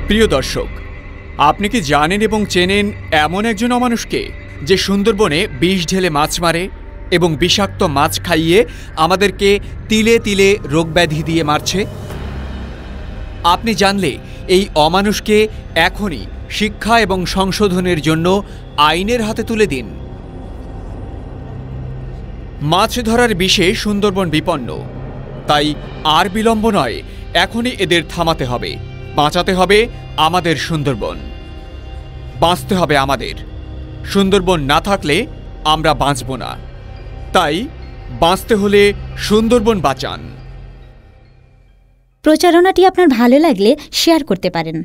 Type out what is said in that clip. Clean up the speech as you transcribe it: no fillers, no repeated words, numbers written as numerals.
প্রিয় দর্শক, আপনি কি জানেন এবং চেনেন এমন একজন অমানুষকে যে সুন্দরবনে বিষ ঢেলে মাছ মারে এবং বিষাক্ত মাছ খাইয়ে আমাদেরকে তিলে তিলে রোগব্যাধি দিয়ে মারছে? আপনি জানলে এই অমানুষকে এখনই শিক্ষা এবং সংশোধনের জন্য আইনের হাতে তুলে দিন। মাছ ধরার বিষে সুন্দরবন বিপন্ন, তাই আর বিলম্ব নয়, এখনই এদের থামাতে হবে। বাঁচাতে হবে আমাদের সুন্দরবন, বাঁচতে হবে আমাদের। সুন্দরবন না থাকলে আমরা বাঁচব না, তাই বাঁচতে হলে সুন্দরবন বাঁচান। প্রচারণাটি আপনার ভালো লাগলে শেয়ার করতে পারেন।